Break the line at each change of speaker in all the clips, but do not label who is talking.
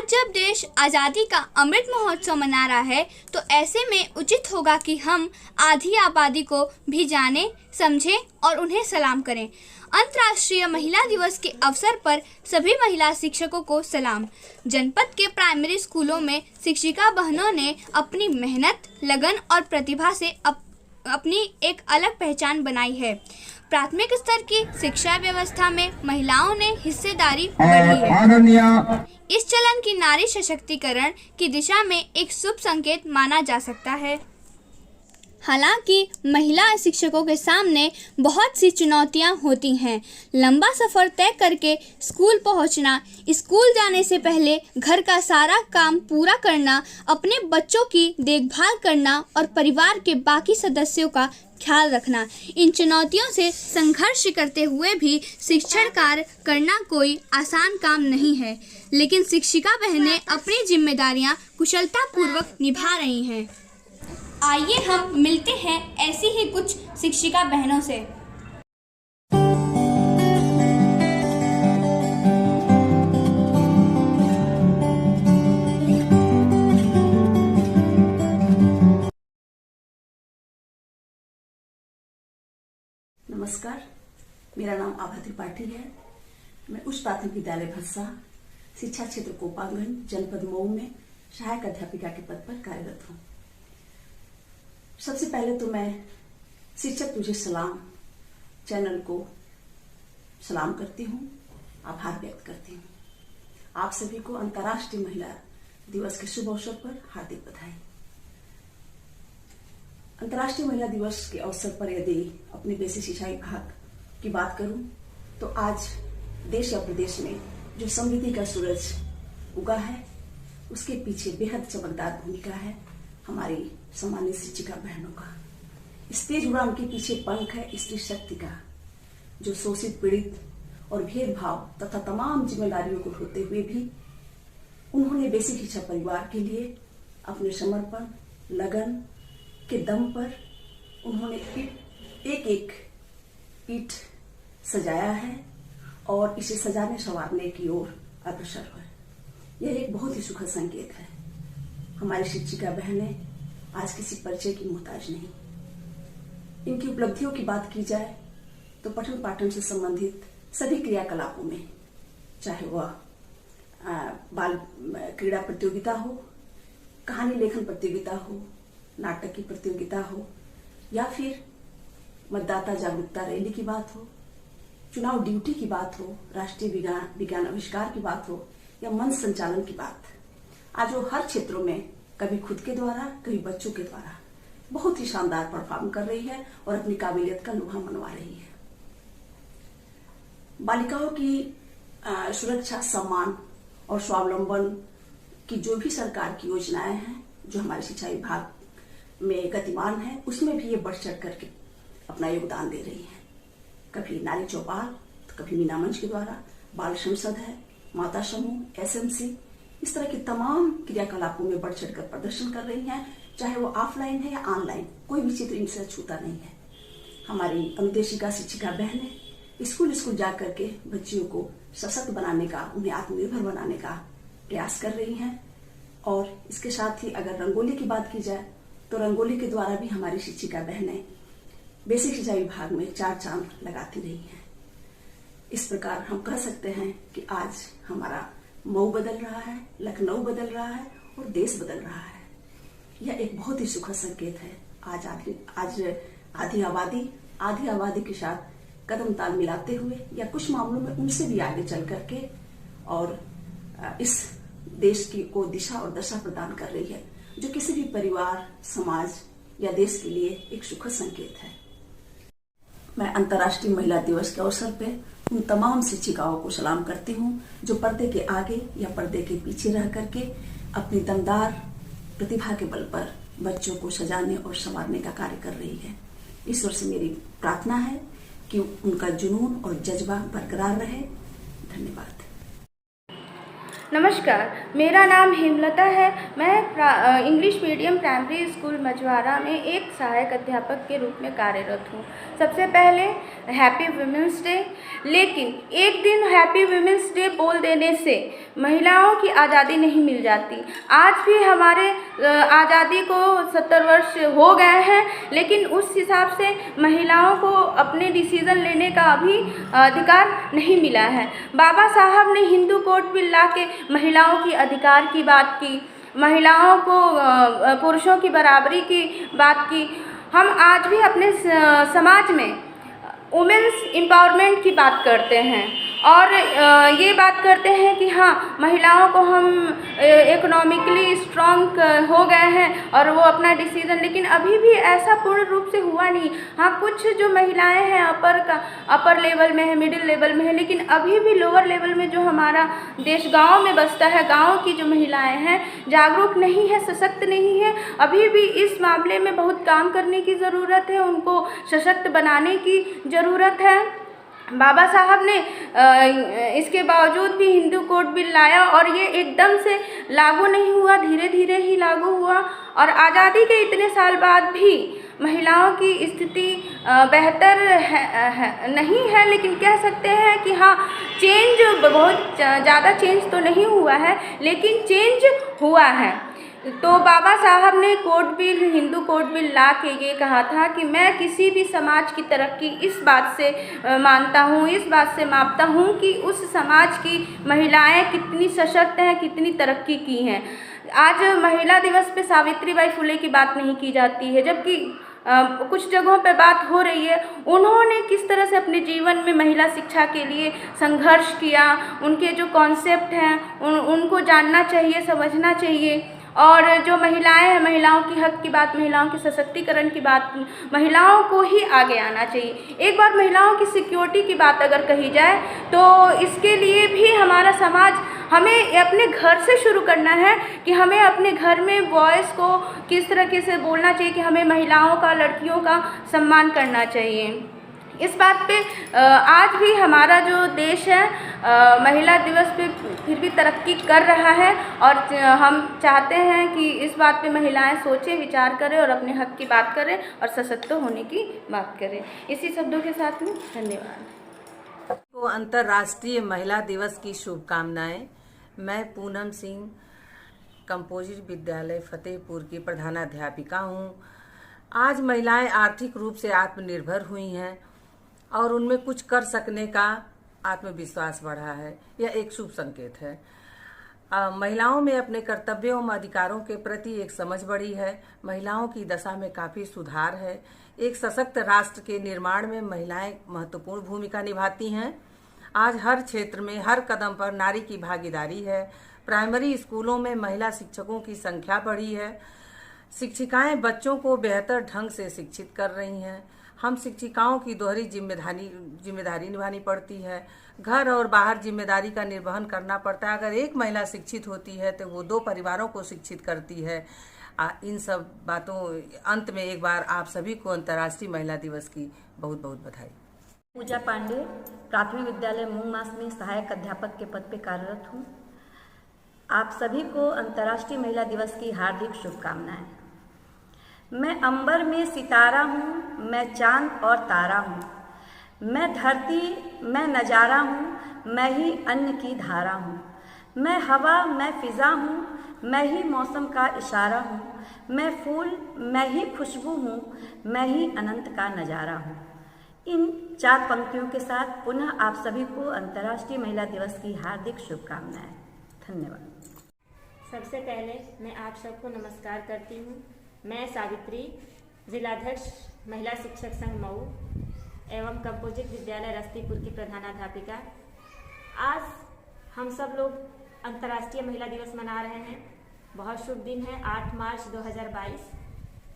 आज जब देश आज़ादी का अमृत महोत्सव मना रहा है तो ऐसे में उचित होगा कि हम आधी आबादी को भी जानें, समझें और उन्हें सलाम करें। अंतर्राष्ट्रीय महिला दिवस के अवसर पर सभी महिला शिक्षकों को सलाम। जनपद के प्राइमरी स्कूलों में शिक्षिका बहनों ने अपनी मेहनत, लगन और प्रतिभा से अपनी एक अलग पहचान बनाई है। प्राथमिक स्तर की शिक्षा व्यवस्था में महिलाओं ने हिस्सेदारी बढ़ी है। इस चलन की नारी सशक्तिकरण की दिशा में एक शुभ संकेत माना जा सकता है। हालांकि महिला शिक्षकों के सामने बहुत सी चुनौतियां होती हैं। लंबा सफ़र तय करके स्कूल पहुंचना, स्कूल जाने से पहले घर का सारा काम पूरा करना, अपने बच्चों की देखभाल करना और परिवार के बाकी सदस्यों का ख्याल रखना। इन चुनौतियों से संघर्ष करते हुए भी शिक्षण कार्य करना कोई आसान काम नहीं है, लेकिन शिक्षिका बहनें अपनी जिम्मेदारियां कुशलतापूर्वक निभा रही हैं। आइए हम मिलते हैं ऐसी ही कुछ शिक्षिका बहनों से।
नमस्कार, मेरा नाम आभा त्रिपाठी है। मैं उच्च प्राथमिक विद्यालय भस्सा शिक्षा क्षेत्र कोपांगंज जनपद मऊ में सहायक अध्यापिका के पद पर कार्यरत हूँ। सबसे पहले तो मैं शिक्षक तुझे सलाम चैनल को सलाम करती हूँ, आभार व्यक्त करती हूँ। आप सभी को अंतर्राष्ट्रीय महिला दिवस के शुभ अवसर पर हार्दिक बधाई। अंतर्राष्ट्रीय महिला दिवस के अवसर पर यदि अपने बेसिक शिक्षा विभाग की बात करूं तो आज देश या प्रदेश में जो समृद्धि का सूरज उगा है उसके पीछे बेहद चमकदार भूमिका है हमारी सम्मानित शिक्षिका बहनों का। इस तेज उड़ान के पीछे पंख है स्त्री शक्ति का, जो शोषित, पीड़ित और भेदभाव तथा तमाम जिम्मेदारियों को ढोते हुए भी उन्होंने बेसिक शिक्षा परिवार के लिए अपने समर्पण, लगन के दम पर उन्होंने एक एक ईंट सजाया है और इसे सजाने संवारने की ओर अग्रसर है। यह एक बहुत ही सुखद संकेत है। हमारी शिक्षिका बहनें आज किसी परिचय की मोहताज नहीं। इनकी उपलब्धियों की बात की जाए तो पठन पाठन से संबंधित सभी क्रियाकलापों में, चाहे वह बाल क्रीड़ा प्रतियोगिता हो, कहानी लेखन प्रतियोगिता हो, नाटक की प्रतियोगिता हो, या फिर मतदाता जागरूकता रैली की बात हो, चुनाव ड्यूटी की बात हो, राष्ट्रीय विज्ञान आविष्कार की बात हो या मंच संचालन की बात, आज वो हर क्षेत्रों में कभी खुद के द्वारा, कभी बच्चों के द्वारा बहुत ही शानदार परफॉर्म कर रही है और अपनी काबिलियत का लोहा मनवा रही है। बालिकाओं की सुरक्षा, सम्मान और स्वावलंबन की जो भी सरकार की योजनाएं हैं, जो हमारे शिक्षा विभाग में गतिमान है, उसमें भी ये बढ़ चढ़ करके अपना योगदान दे रही है। कभी नारी चौपाल, तो कभी मीना मंच के द्वारा, बाल संसद है, माता समूह, एसएमसी, इस तरह के तमाम क्रियाकलापों में बढ़ चढ़ कर प्रदर्शन कर रही हैं। चाहे वो ऑफलाइन है या ऑनलाइन, कोई भी चित्र इनसे छूता नहीं है। हमारी अनुदेशिका शिक्षिका बहनें स्कूल जा करके बच्चियों को सशक्त बनाने का, उन्हें आत्मनिर्भर बनाने का प्रयास कर रही हैं। और इसके साथ ही अगर रंगोली की बात की जाए तो रंगोली के द्वारा भी हमारी शिक्षिका बहनें बेसिक शिक्षा विभाग में 4 चांद लगाती रही हैं। इस प्रकार हम कह सकते हैं कि आज हमारा मऊ बदल रहा है, लखनऊ बदल रहा है और देश बदल रहा है। यह एक बहुत ही सुखद संकेत है। आज आधी आबादी के साथ कदम ताल मिलाते हुए या कुछ मामलों में उनसे भी आगे चल करके और इस देश को दिशा और दशा प्रदान कर रही है, जो किसी भी परिवार, समाज या देश के लिए एक सुखद संकेत है। मैं अंतर्राष्ट्रीय महिला दिवस के अवसर पे उन तमाम शिक्षिकाओं को सलाम करती हूँ जो पर्दे के आगे या पर्दे के पीछे रह करके अपनी दमदार प्रतिभा के बल पर बच्चों को सजाने और संवारने का कार्य कर रही है। ईश्वर से मेरी प्रार्थना है कि उनका जुनून और जज्बा बरकरार रहे। धन्यवाद।
नमस्कार, मेरा नाम हेमलता है। मैं English medium primary school Majhwara में एक सहायक अध्यापक के रूप में कार्यरत हूँ। सबसे पहले हैप्पी वुमेंस डे। लेकिन एक दिन हैप्पी वुमेंस डे बोल देने से महिलाओं की आज़ादी नहीं मिल जाती। आज भी हमारे आज़ादी को 70 वर्ष हो गए हैं, लेकिन उस हिसाब से महिलाओं को अपने डिसीज़न लेने का अभी अधिकार नहीं मिला है। बाबा साहब ने हिंदू कोड बिल ला के महिलाओं की अधिकार की बात की, महिलाओं को पुरुषों की बराबरी की बात की। हम आज भी अपने समाज में वुमेन्स एम्पावरमेंट की बात करते हैं और ये बात करते हैं कि हाँ, महिलाओं को हम इकोनॉमिकली स्ट्रॉन्ग हो गए हैं और वो अपना डिसीज़न, लेकिन अभी भी ऐसा पूर्ण रूप से हुआ नहीं। हाँ, कुछ जो महिलाएं हैं अपर लेवल में है, मिडिल लेवल में है, लेकिन अभी भी लोअर लेवल में जो हमारा देश गांव में बसता है, गांव की जो महिलाएं हैं जागरूक नहीं है, सशक्त नहीं है। अभी भी इस मामले में बहुत काम करने की ज़रूरत है, उनको सशक्त बनाने की ज़रूरत है। बाबा साहब ने इसके बावजूद भी हिंदू कोड बिल लाया और ये एकदम से लागू नहीं हुआ, धीरे धीरे ही लागू हुआ और आज़ादी के इतने साल बाद भी महिलाओं की स्थिति बेहतर नहीं है, लेकिन कह सकते हैं कि हाँ, चेंज बहुत ज़्यादा चेंज तो नहीं हुआ है, लेकिन चेंज हुआ है। तो बाबा साहब ने code bill, Hindu code bill ला के ये कहा था कि मैं किसी भी समाज की तरक्की इस बात से मानता हूँ, इस बात से मापता हूँ कि उस समाज की महिलाएं कितनी सशक्त हैं, कितनी तरक्की की हैं। आज महिला दिवस पे सावित्रीबाई फुले की बात नहीं की जाती है, जबकि कुछ जगहों पे बात हो रही है। उन्होंने किस तरह से अपने जीवन में महिला शिक्षा के लिए संघर्ष किया, उनके जो कॉन्सेप्ट हैं उनको जानना चाहिए, समझना चाहिए। और जो महिलाएं हैं, महिलाओं की हक की बात, महिलाओं के सशक्तिकरण की बात, महिलाओं को ही आगे आना चाहिए। एक बार महिलाओं की सिक्योरिटी की बात अगर कही जाए तो इसके लिए भी हमारा समाज, हमें अपने घर से शुरू करना है कि हमें अपने घर में वॉइस को किस तरीके से बोलना चाहिए कि हमें महिलाओं का, लड़कियों का सम्मान करना चाहिए। इस बात पे आज भी हमारा जो देश है महिला दिवस पे फिर भी तरक्की कर रहा है और हम चाहते हैं कि इस बात पे महिलाएं सोचें, विचार करें और अपने हक की बात करें और सशक्त होने की बात करें। इसी शब्दों के साथ में धन्यवाद।
को अंतर्राष्ट्रीय महिला दिवस की शुभकामनाएं। मैं पूनम सिंह कंपोजिट विद्यालय फतेहपुर की प्रधानाध्यापिका हूँ। आज महिलाएं आर्थिक रूप से आत्मनिर्भर हुई हैं और उनमें कुछ कर सकने का आत्मविश्वास बढ़ा है। यह एक शुभ संकेत है। महिलाओं में अपने कर्तव्यों एवं अधिकारों के प्रति एक समझ बढ़ी है। महिलाओं की दशा में काफी सुधार है। एक सशक्त राष्ट्र के निर्माण में महिलाएं महत्वपूर्ण भूमिका निभाती हैं। आज हर क्षेत्र में, हर कदम पर नारी की भागीदारी है। प्राइमरी स्कूलों में महिला शिक्षकों की संख्या बढ़ी है। शिक्षिकाएं बच्चों को बेहतर ढंग से शिक्षित कर रही हैं। हम शिक्षिकाओं की दोहरी जिम्मेदारी निभानी पड़ती है। घर और बाहर जिम्मेदारी का निर्वहन करना पड़ता है। अगर एक महिला शिक्षित होती है तो वो 2 परिवारों को शिक्षित करती है। इन सब बातों अंत में एक बार आप सभी को अंतर्राष्ट्रीय महिला दिवस की बहुत बहुत बधाई।
पूजा पांडे, प्राथमिक विद्यालय मूंगमास में सहायक अध्यापक के पद पर कार्यरत हूँ। आप सभी को अंतर्राष्ट्रीय महिला दिवस की हार्दिक शुभकामनाएं। मैं अंबर में सितारा हूँ, मैं चांद और तारा हूँ, मैं धरती, मैं नजारा हूँ, मैं ही अन्न की धारा हूँ, मैं हवा, मैं फिजा हूँ, मैं ही मौसम का इशारा हूँ, मैं फूल, मैं ही खुशबू हूँ, मैं ही अनंत का नजारा हूँ। इन 4 पंक्तियों के साथ पुनः आप सभी को अंतर्राष्ट्रीय महिला दिवस की हार्दिक शुभकामनाएं। धन्यवाद।
सबसे पहले मैं आप सबको नमस्कार करती हूँ। मैं सावित्री, जिलाध्यक्ष महिला शिक्षक संघ मऊ एवं कंपोजिट विद्यालय रस्तीपुर की प्रधानाध्यापिका। आज हम सब लोग अंतर्राष्ट्रीय महिला दिवस मना रहे हैं। बहुत शुभ दिन है, 8 मार्च 2022।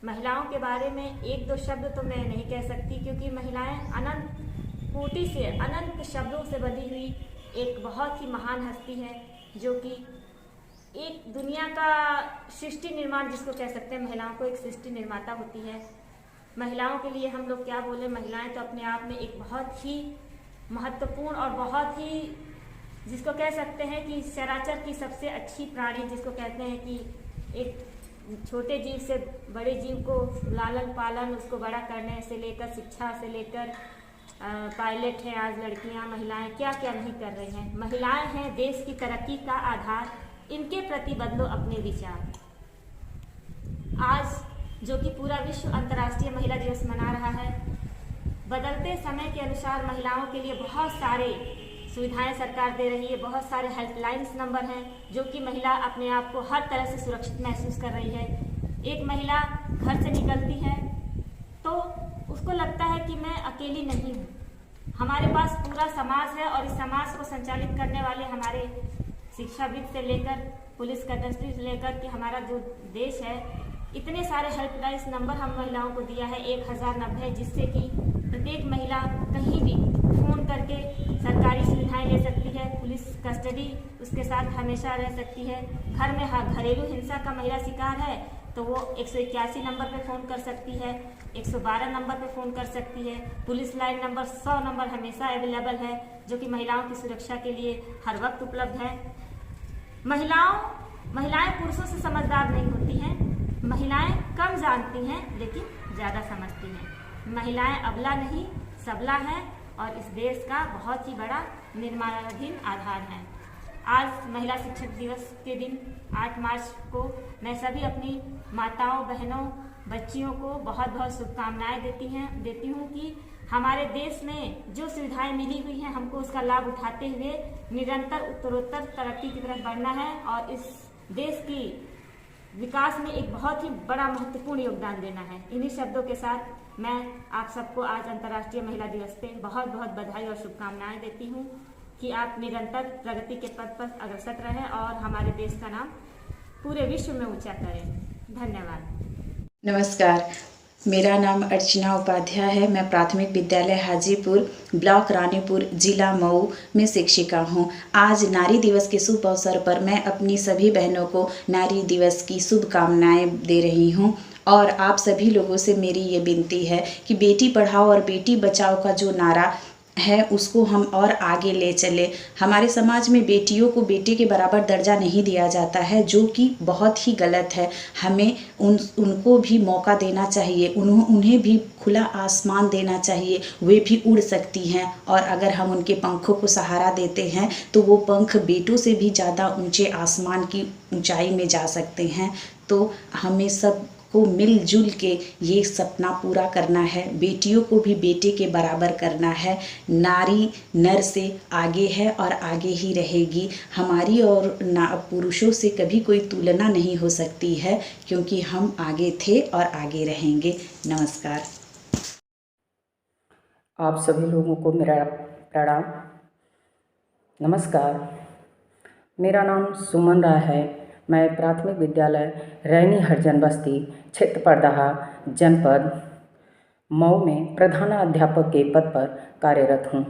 महिलाओं के बारे में 1-2 शब्द तो मैं नहीं कह सकती, क्योंकि महिलाएं अनंत कोटि से, अनंत शब्दों से बनी हुई एक बहुत ही महान हस्ती है, जो कि एक दुनिया का सृष्टि निर्माण जिसको कह सकते हैं, महिलाओं को एक सृष्टि निर्माता होती है। महिलाओं के लिए हम लोग क्या बोले, महिलाएं तो अपने आप में एक बहुत ही महत्वपूर्ण और बहुत ही जिसको कह सकते हैं कि चराचर की सबसे अच्छी प्राणी जिसको कहते हैं कि एक छोटे जीव से बड़े जीव को लालन पालन, उसको बड़ा करने से लेकर शिक्षा से लेकर पायलट हैं आज लड़कियां, महिलाएं क्या क्या नहीं कर रही हैं। महिलाएं हैं देश की तरक्की का आधार, इनके प्रति बदलो अपने विचार। आज जो कि पूरा विश्व अंतर्राष्ट्रीय महिला दिवस मना रहा है, बदलते समय के अनुसार महिलाओं के लिए बहुत सारे सुविधाएं सरकार दे रही है, बहुत सारे हेल्पलाइंस नंबर हैं जो कि महिला अपने आप को हर तरह से सुरक्षित महसूस कर रही है। एक महिला घर से निकलती है तो उसको लगता है कि मैं अकेली नहीं हूँ, हमारे पास पूरा समाज है और इस समाज को संचालित करने वाले हमारे शिक्षाविद से लेकर पुलिस कदस्ती से लेकर कि हमारा जो देश है, इतने सारे हेल्पलाइन नंबर हम महिलाओं को दिया है 1090, जिससे कि प्रत्येक महिला कहीं भी फ़ोन करके सरकारी सुविधाएं ले सकती है। पुलिस कस्टडी उसके साथ हमेशा रह सकती है। घर में घरेलू हिंसा का महिला शिकार है तो वो 181 नंबर पर फ़ोन कर सकती है, 112 नंबर पर फ़ोन कर सकती है। पुलिस लाइन नंबर 100 नंबर हमेशा अवेलेबल है जो कि महिलाओं की सुरक्षा के लिए हर वक्त उपलब्ध है। महिलाएं पुरुषों से समझदार नहीं होती हैं, महिलाएं कम जानती हैं लेकिन ज़्यादा समझती हैं। महिलाएं अबला नहीं सबला हैं और इस देश का बहुत ही बड़ा निर्माणाधीन आधार हैं। आज महिला शिक्षक दिवस के दिन 8 मार्च को मैं सभी अपनी माताओं, बहनों, बच्चियों को बहुत बहुत शुभकामनाएं देती हूँ कि हमारे देश में जो सुविधाएं मिली हुई हैं हमको उसका लाभ उठाते हुए निरंतर उत्तरोत्तर तरक्की की तरफ बढ़ना है और इस देश की विकास में एक बहुत ही बड़ा महत्वपूर्ण योगदान देना है। इन्हीं शब्दों के साथ मैं आप सबको आज अंतर्राष्ट्रीय महिला दिवस पे बहुत बहुत बधाई और शुभकामनाएं देती हूँ कि आप निरंतर प्रगति के पथ पर अग्रसर रहें और हमारे देश का नाम पूरे विश्व में ऊंचा करें। धन्यवाद।
नमस्कार, मेरा नाम अर्चना उपाध्याय है। मैं प्राथमिक विद्यालय हाजीपुर, ब्लॉक रानीपुर, जिला मऊ में शिक्षिका हूँ। आज नारी दिवस के शुभ अवसर पर मैं अपनी सभी बहनों को नारी दिवस की शुभकामनाएं दे रही हूँ और आप सभी लोगों से मेरी ये विनती है कि बेटी पढ़ाओ और बेटी बचाओ का जो नारा है उसको हम और आगे ले चले। हमारे समाज में बेटियों को बेटे के बराबर दर्जा नहीं दिया जाता है, जो कि बहुत ही गलत है। हमें उनको भी मौका देना चाहिए, उन्हें भी खुला आसमान देना चाहिए। वे भी उड़ सकती हैं और अगर हम उनके पंखों को सहारा देते हैं तो वो पंख बेटों से भी ज़्यादा ऊंचे आसमान की ऊंचाई में जा सकते हैं। तो हमें सब को मिलजुल के ये सपना पूरा करना है, बेटियों को भी बेटे के बराबर करना है। नारी नर से आगे है और आगे ही रहेगी। हमारी और पुरुषों से कभी कोई तुलना नहीं हो सकती है, क्योंकि हम आगे थे और आगे रहेंगे। नमस्कार।
आप सभी लोगों को मेरा प्रणाम। नमस्कार, मेरा नाम सुमन राय है। मैं प्राथमिक विद्यालय रैनी हरिजन बस्ती, क्षेत्र परदहा, जनपद मऊ में प्रधानाध्यापक के पद पर कार्यरत हूँ।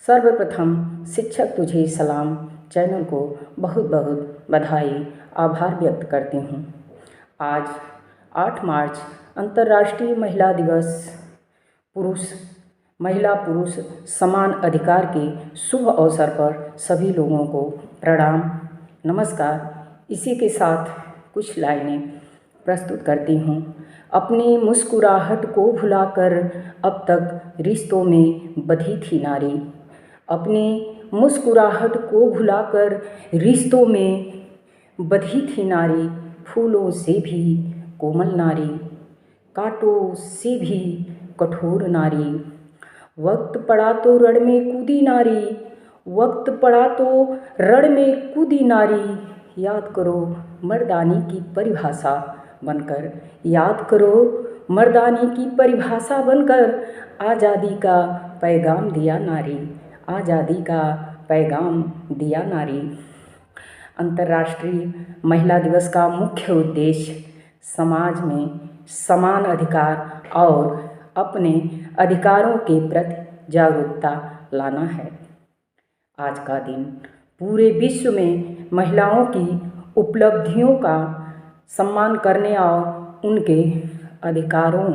सर्वप्रथम शिक्षक तुझे सलाम चैनल को बहुत बहुत बधाई, आभार व्यक्त करती हूँ। आज 8 मार्च अंतर्राष्ट्रीय महिला दिवस, महिला पुरुष समान अधिकार के शुभ अवसर पर सभी लोगों को प्रणाम, नमस्कार। इसी के साथ कुछ लाइनें प्रस्तुत करती हूँ। अपनी मुस्कुराहट को भुलाकर अब तक रिश्तों में बंधी थी नारी। अपनी मुस्कुराहट को भुलाकर रिश्तों में बंधी थी नारी। फूलों से भी कोमल नारी, कांटों से भी कठोर नारी। वक्त पड़ा तो रण में कूदी नारी, वक्त पड़ा तो रण में कूदी नारी। याद करो मर्दानी की परिभाषा बनकर, याद करो मर्दानी की परिभाषा बनकर। आज़ादी का पैगाम दिया नारी, आज़ादी का पैगाम दिया नारी। अंतर्राष्ट्रीय महिला दिवस का मुख्य उद्देश्य समाज में समान अधिकार और अपने अधिकारों के प्रति जागरूकता लाना है। आज का दिन पूरे विश्व में महिलाओं की उपलब्धियों का सम्मान करने और उनके अधिकारों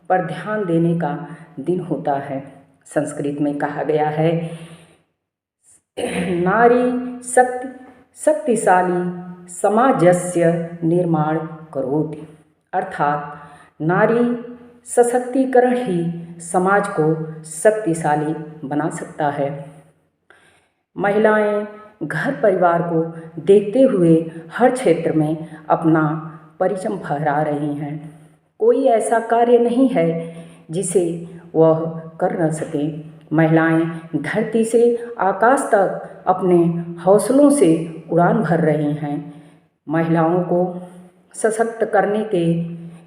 पर ध्यान देने का दिन होता है। संस्कृत में कहा गया है, नारी शक्तिशाली समाजस्य निर्माण करोति। अर्थात नारी सशक्तिकरण ही समाज को शक्तिशाली बना सकता है। महिलाएं घर परिवार को देखते हुए हर क्षेत्र में अपना परिचय फहरा रही हैं। कोई ऐसा कार्य नहीं है जिसे वह कर न सके। महिलाएं धरती से आकाश तक अपने हौसलों से उड़ान भर रही हैं। महिलाओं को सशक्त करने के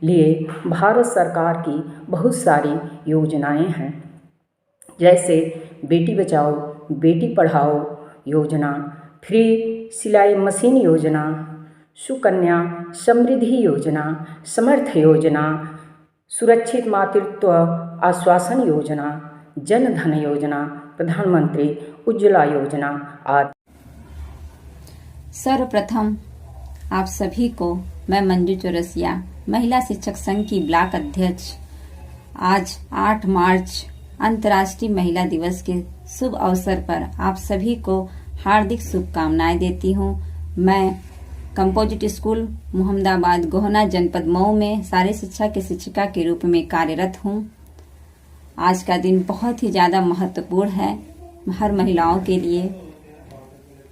लिए भारत सरकार की बहुत सारी योजनाएं हैं, जैसे बेटी बचाओ बेटी पढ़ाओ योजना, फ्री सिलाई मशीन योजना, सुकन्या समृद्धि योजना, समर्थ योजना, सुरक्षित मातृत्व आश्वासन योजना, जन धन योजना, प्रधानमंत्री उज्ज्वला योजना आदि।
सर्वप्रथम आप सभी को मैं मंजू चौरसिया, महिला शिक्षक संघ की ब्लॉक अध्यक्ष, आज 8 मार्च अंतर्राष्ट्रीय महिला दिवस के शुभ अवसर पर आप सभी को हार्दिक शुभकामनाएं देती हूं। मैं कंपोजिट स्कूल मोहम्मदाबाद गोहना जनपद मऊ में शारीरिक शिक्षा के शिक्षिका के रूप में कार्यरत हूं। आज का दिन बहुत ही ज्यादा महत्वपूर्ण है हर महिलाओं के लिए।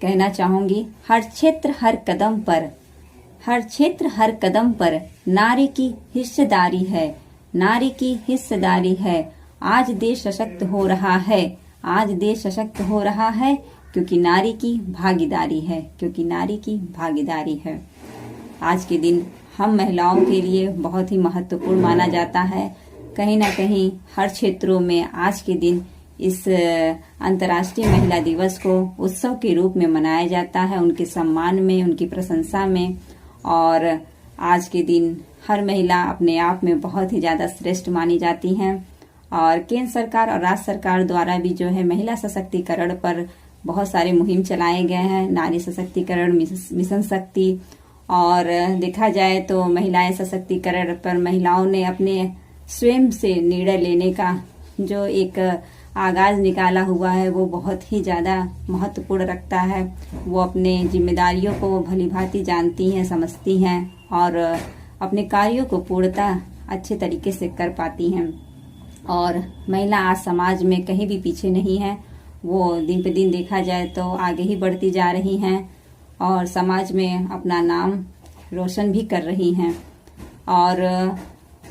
कहना चाहूंगी, हर क्षेत्र हर कदम पर नारी की हिस्सेदारी है, नारी की हिस्सेदारी है। आज देश सशक्त हो रहा है, आज देश सशक्त हो रहा है क्योंकि नारी की भागीदारी है, क्योंकि नारी की भागीदारी है। आज के दिन हम महिलाओं के लिए बहुत ही महत्वपूर्ण माना जाता है। कहीं ना कहीं हर क्षेत्रों में आज के दिन इस अंतर्राष्ट्रीय महिला दिवस को उत्सव के रूप में मनाया जाता है, उनके सम्मान में, उनकी प्रशंसा में। और आज के दिन हर महिला अपने आप में बहुत ही ज्यादा श्रेष्ठ मानी जाती हैं। और केंद्र सरकार और राज्य सरकार द्वारा भी जो है महिला सशक्तिकरण पर बहुत सारे मुहिम चलाए गए हैं, नारी सशक्तिकरण मिशन शक्ति। और देखा जाए तो महिलाएं सशक्तिकरण पर महिलाओं ने अपने स्वयं से निर्णय लेने का जो एक आगाज निकाला हुआ है वो बहुत ही ज्यादा महत्वपूर्ण रखता है। वो अपने जिम्मेदारियों को भलीभांति जानती हैं, समझती हैं और अपने कार्यों को पूर्णतः अच्छे तरीके से कर पाती हैं। और महिला आज समाज में कहीं भी पीछे नहीं है, वो दिन पे दिन देखा जाए तो आगे ही बढ़ती जा रही हैं और समाज में अपना नाम रोशन भी कर रही हैं। और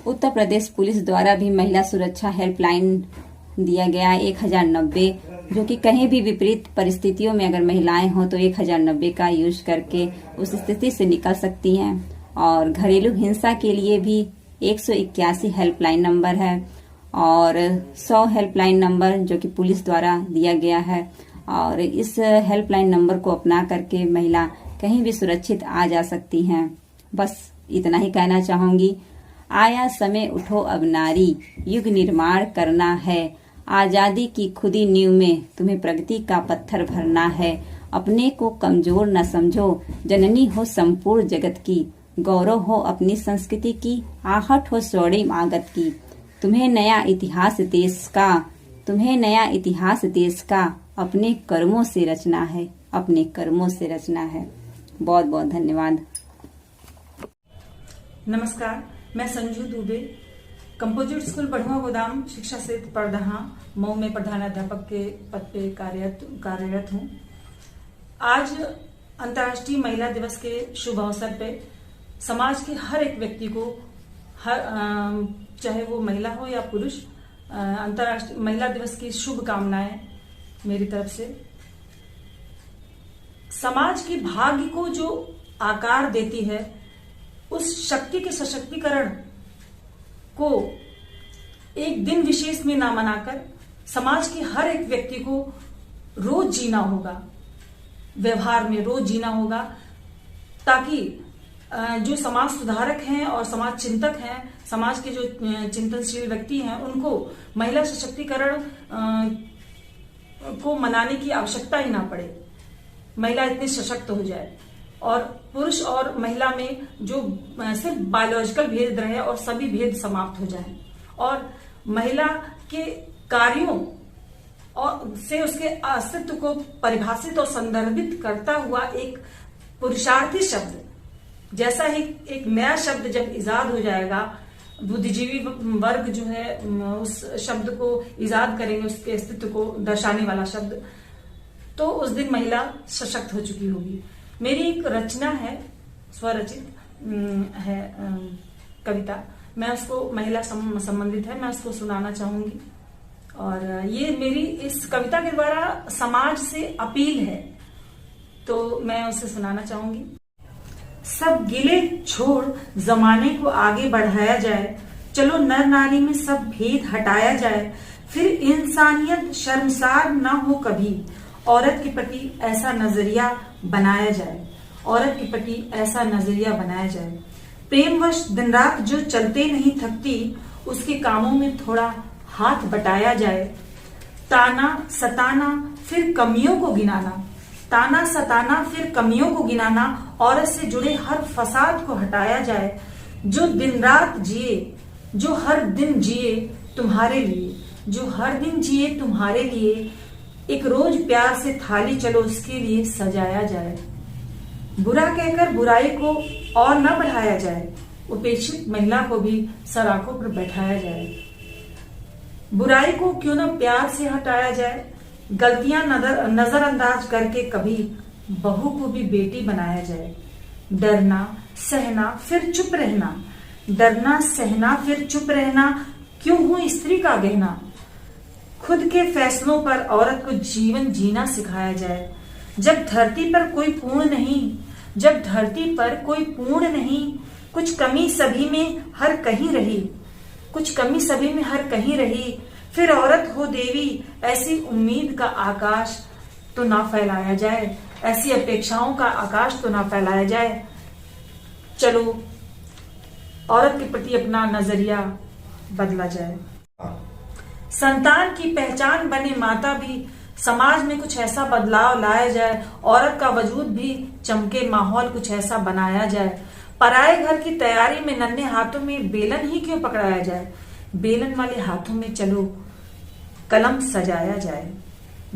उत्तर प्रदेश पुलिस द्वारा भी महिला सुरक्षा हेल्पलाइन दिया गया 1090, जो कि कहीं भी विपरीत परिस्थितियों में अगर महिलाएं हों तो 1090 का यूज करके उस स्थिति से निकल सकती हैं। और घरेलू हिंसा के लिए भी 181 हेल्पलाइन नंबर है और 100 हेल्पलाइन नंबर जो कि पुलिस द्वारा दिया गया है। और इस हेल्पलाइन नंबर को अपना करके महिला कहीं भी सुरक्षित आ जा सकती हैं। बस इतना ही कहना चाहूंगी। आया समय उठो अब नारी, युग निर्माण करना है। आजादी की खुदी नींव में तुम्हें प्रगति का पत्थर भरना है। अपने को कमजोर न समझो, जननी हो संपूर्ण जगत की। गौरव हो अपनी संस्कृति की, आहट हो स्वर्णिम आगत की। तुम्हें नया इतिहास देश का, तुम्हें नया इतिहास देश का अपने कर्मों से रचना है, अपने कर्मों से रचना है। बहुत बहुत धन्यवाद।
नमस्कार, मैं संजू दुबे, कंपोजिट स्कूल बढ़ुआ गोदाम शिक्षा क्षेत्र परदहा मऊ में प्रधानाध्यापक के पद पे कार्यरत हूँ। आज अंतर्राष्ट्रीय महिला दिवस के शुभ अवसर पे समाज के हर एक व्यक्ति को, चाहे वो महिला हो या पुरुष, अंतर्राष्ट्रीय महिला दिवस की शुभकामनाएं मेरी तरफ से। समाज के भाग्य को जो आकार देती है, उस शक्ति के सशक्तिकरण को एक दिन विशेष में ना मनाकर समाज के हर एक व्यक्ति को रोज जीना होगा, व्यवहार में रोज जीना होगा, ताकि जो समाज सुधारक हैं और समाज चिंतक हैं, समाज के जो चिंतनशील व्यक्ति हैं, उनको महिला सशक्तिकरण को मनाने की आवश्यकता ही ना पड़े। महिला इतनी सशक्त हो जाए और पुरुष और महिला में जो सिर्फ बायोलॉजिकल भेद रहे और सभी भेद समाप्त हो जाए और महिला के कार्यों और से उसके अस्तित्व को परिभाषित और संदर्भित करता हुआ एक पुरुषार्थी शब्द जैसा ही एक नया शब्द जब इजाद हो जाएगा, बुद्धिजीवी वर्ग जो है उस शब्द को इजाद करेंगे, उसके अस्तित्व को दर्शाने वाला शब्द, तो उस दिन महिला सशक्त हो चुकी होगी। मेरी एक रचना है, स्वरचित है कविता, मैं उसको महिला संबंधित है, मैं उसको सुनाना चाहूंगी। और ये मेरी इस कविता के द्वारा समाज से अपील है, तो मैं उसे सुनाना चाहूंगी। सब गिले छोड़ जमाने को आगे बढ़ाया जाए, चलो नर नारी में सब भेद हटाया जाए, फिर इंसानियत शर्मसार न हो कभी, औरत के प्रति ऐसा नजरिया बनाया जाए, औरत के प्रति ऐसा नजरिया बनाया जाए। प्रेमवश दिन रात जो चलते नहीं थकती, उसके कामों में थोड़ा हाथ बटाया जाए। ताना सताना फिर कमियों को गिनाना, ताना सताना फिर कमियों को गिनाना, औरत से जुड़े हर फसाद को हटाया जाए। जो दिन रात जिए, जो हर दिन जिए तुम्हारे लिए, जो हर दिन जिए तुम्हारे लिए, एक रोज प्यार से थाली चलो उसके लिए सजाया जाए। बुरा कहकर बुराई को और न बढ़ाया जाए, उपेक्षित महिला को भी सराखों पर बैठाया जाए। बुराई को क्यों न प्यार से हटाया जाए, गलतियां नजरअंदाज करके कभी बहू को भी बेटी बनाया जाए। डरना सहना फिर चुप रहना, डरना सहना फिर चुप रहना, क्यों हूं स्त्री का गहना। खुद के फैसलों पर औरत को जीवन जीना सिखाया जाए। जब धरती पर कोई पूर्ण नहीं, जब धरती पर कोई पूर्ण नहीं, कुछ कमी सभी में हर कहीं रही, कुछ कमी सभी में हर कहीं रही, फिर औरत हो देवी, ऐसी उम्मीद का आकाश तो ना फैलाया जाए, ऐसी अपेक्षाओं का आकाश तो ना फैलाया जाए। चलो औरत के प्रति अपना नजरिया बदला जाए। संतान की पहचान बने माता भी, समाज में कुछ ऐसा बदलाव लाया जाए, औरत का वजूद भी चमके, माहौल कुछ ऐसा बनाया जाए। पराए घर की तैयारी में नन्हे हाथों में बेलन ही क्यों पकड़ाया जाए, बेलन वाले हाथों में चलो कलम सजाया जाए,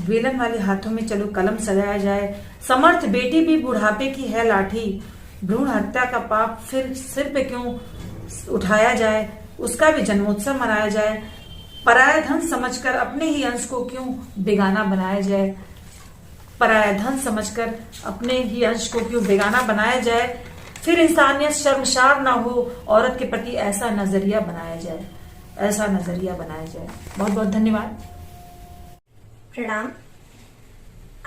बेलन वाले हाथों में चलो कलम सजाया जाए। समर्थ बेटी भी बुढ़ापे की है लाठी, भ्रूण हत्या का पाप फिर सिर पे क्यों उठाया जाए, उसका भी जन्मोत्सव मनाया जाए। पराया धन समझकर अपने ही अंश को क्यों बेगाना बनाया जाए, पराया धन समझकर अपने ही अंश को क्यों बेगाना बनाया जाए। फिर इंसानियत शर्मसार ना हो, औरत के प्रति ऐसा नजरिया बनाया जाए, ऐसा नजरिया बनाया जाए। बहुत बहुत धन्यवाद।
प्रणाम।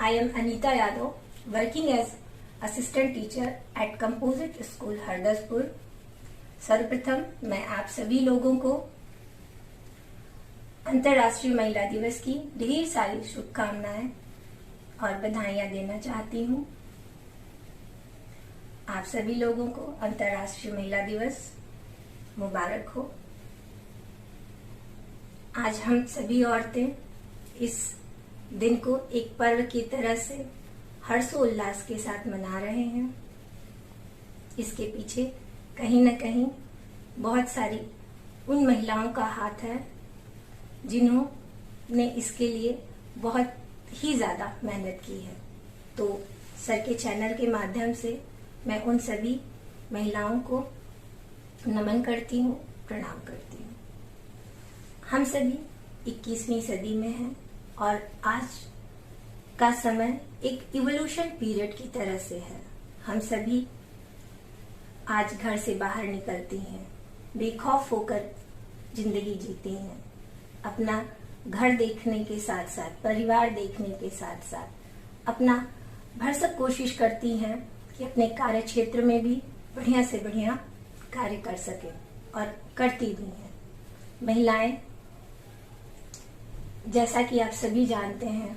I am Anita Yadav, working as assistant teacher at composite school Hardaspur. सर्वप्रथम मैं आप सभी लोगों को अंतर्राष्ट्रीय महिला दिवस की ढेर सारी शुभकामनाएं और बधाइयां देना चाहती हूं। आप सभी लोगों को अंतर्राष्ट्रीय महिला दिवस मुबारक हो। आज हम सभी औरतें इस दिन को एक पर्व की तरह से हर्षोल्लास के साथ मना रहे हैं। इसके पीछे कहीं न कहीं बहुत सारी उन महिलाओं का हाथ है जिन्होंने इसके लिए बहुत ही ज्यादा मेहनत की है। तो सर के चैनल के माध्यम से मैं उन सभी महिलाओं को नमन करती हूँ, प्रणाम करती हूँ। हम सभी 21वीं सदी में हैं और आज का समय एक इवोल्यूशन पीरियड की तरह से है। हम सभी आज घर से बाहर निकलती हैं, बेखौफ होकर जिंदगी जीती हैं, अपना घर देखने के साथ साथ, परिवार देखने के साथ साथ अपना भरसक कोशिश करती हैं कि अपने कार्य क्षेत्र में भी बढ़िया से बढ़िया कार्य कर सके और करती भी हैं। महिलाएं, जैसा कि आप सभी जानते हैं,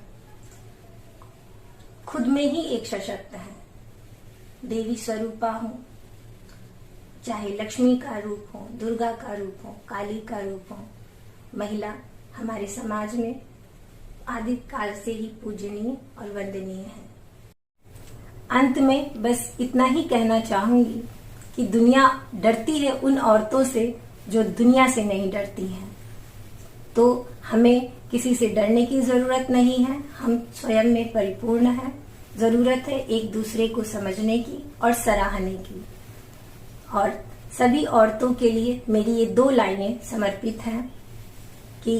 खुद में ही एक सशक्त है। देवी स्वरूपा हो, चाहे लक्ष्मी का रूप हो, दुर्गा का रूप हो, काली का रूप हो, महिला हमारे समाज में आदि काल से ही पूजनीय और वंदनीय है। अंत में बस इतना ही कहना चाहूंगी कि दुनिया डरती है उन औरतों से जो दुनिया से नहीं डरती हैं। तो हमें किसी से डरने की जरूरत नहीं है, हम स्वयं में परिपूर्ण हैं। जरूरत है एक दूसरे को समझने की और सराहने की। और सभी औरतों के लिए मेरी ये 2 लाइनें समर्पित हैं कि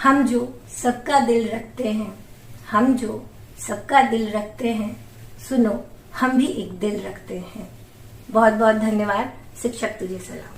हम जो सबका दिल रखते हैं, हम जो सबका दिल रखते हैं, सुनो हम भी एक दिल रखते हैं। बहुत बहुत धन्यवाद। शिक्षक तुझे सलाम।